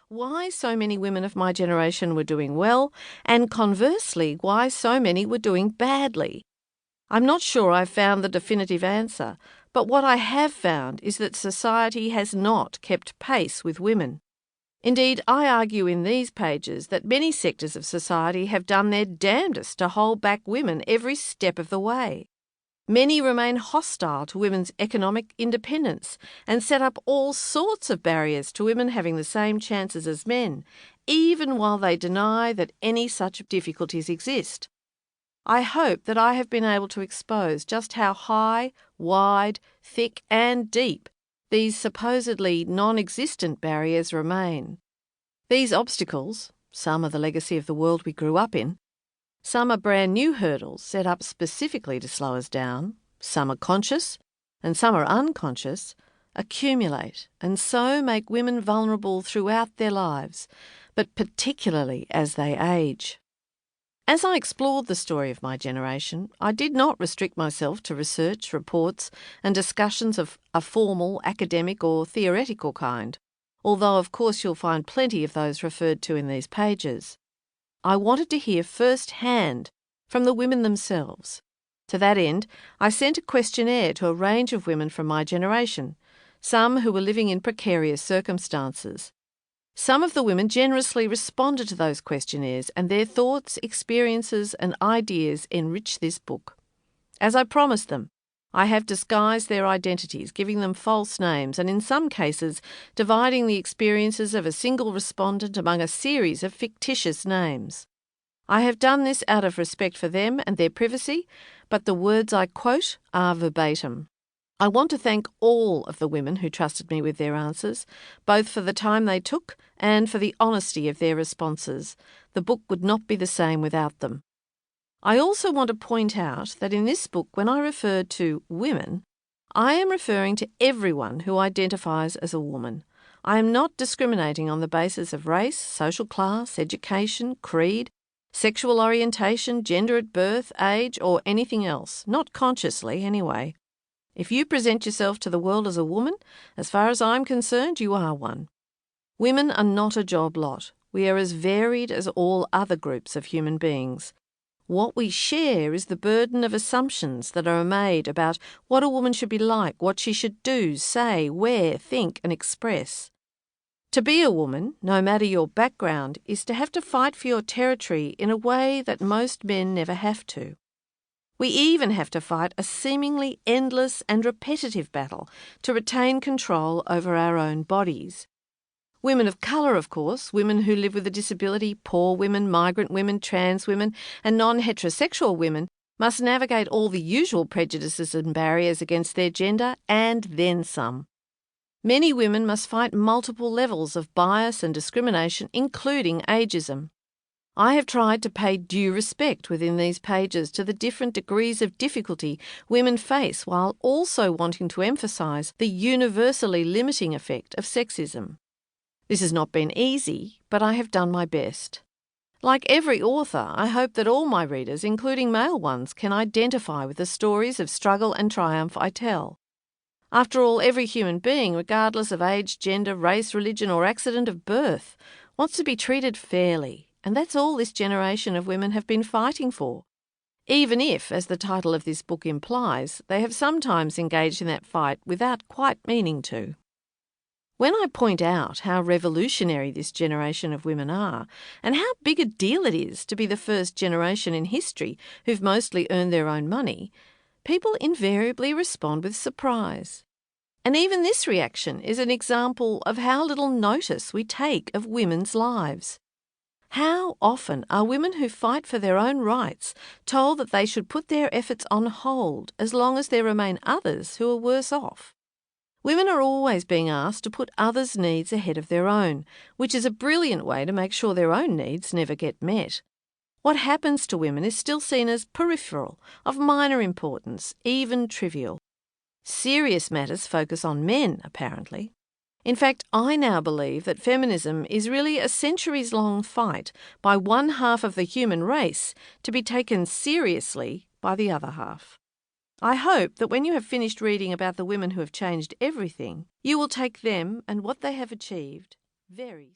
why so many women of my generation were doing well, and conversely, why so many were doing badly. I'm not sure I've found the definitive answer, but what I have found is that society has not kept pace with women. Indeed, I argue in these pages that many sectors of society have done their damnedest to hold back women every step of the way. Many remain hostile to women's economic independence and set up all sorts of barriers to women having the same chances as men, even while they deny that any such difficulties exist. I hope that I have been able to expose just how high, wide, thick and deep these supposedly non-existent barriers remain. These obstacles, some are the legacy of the world we grew up in, some are brand new hurdles set up specifically to slow us down, some are conscious and some are unconscious, accumulate and so make women vulnerable throughout their lives, but particularly as they age. As I explored the story of my generation, I did not restrict myself to research, reports and discussions of a formal, academic or theoretical kind, although of course you'll find plenty of those referred to in these pages. I wanted to hear firsthand from the women themselves. To that end, I sent a questionnaire to a range of women from my generation, some who were living in precarious circumstances. Some of the women generously responded to those questionnaires, and their thoughts, experiences and ideas enrich this book. As I promised them, I have disguised their identities, giving them false names and in some cases dividing the experiences of a single respondent among a series of fictitious names. I have done this out of respect for them and their privacy, but the words I quote are verbatim. I want to thank all of the women who trusted me with their answers, both for the time they took and for the honesty of their responses. The book would not be the same without them. I also want to point out that in this book, when I referred to women, I am referring to everyone who identifies as a woman. I am not discriminating on the basis of race, social class, education, creed, sexual orientation, gender at birth, age, or anything else, not consciously anyway. If you present yourself to the world as a woman, as far as I'm concerned, you are one. Women are not a job lot. We are as varied as all other groups of human beings. What we share is the burden of assumptions that are made about what a woman should be like, what she should do, say, wear, think and express. To be a woman, no matter your background, is to have to fight for your territory in a way that most men never have to. We even have to fight a seemingly endless and repetitive battle to retain control over our own bodies. Women of colour, of course, women who live with a disability, poor women, migrant women, trans women and non-heterosexual women must navigate all the usual prejudices and barriers against their gender and then some. Many women must fight multiple levels of bias and discrimination, including ageism. I have tried to pay due respect within these pages to the different degrees of difficulty women face while also wanting to emphasise the universally limiting effect of sexism. This has not been easy, but I have done my best. Like every author, I hope that all my readers, including male ones, can identify with the stories of struggle and triumph I tell. After all, every human being, regardless of age, gender, race, religion or accident of birth, wants to be treated fairly, and that's all this generation of women have been fighting for. Even if, as the title of this book implies, they have sometimes engaged in that fight without quite meaning to. When I point out how revolutionary this generation of women are, and how big a deal it is to be the first generation in history who've mostly earned their own money, people invariably respond with surprise. And even this reaction is an example of how little notice we take of women's lives. How often are women who fight for their own rights told that they should put their efforts on hold as long as there remain others who are worse off? Women are always being asked to put others' needs ahead of their own, which is a brilliant way to make sure their own needs never get met. What happens to women is still seen as peripheral, of minor importance, even trivial. Serious matters focus on men, apparently. In fact, I now believe that feminism is really a centuries-long fight by one half of the human race to be taken seriously by the other half. I hope that when you have finished reading about the women who have changed everything, you will take them and what they have achieved very seriously.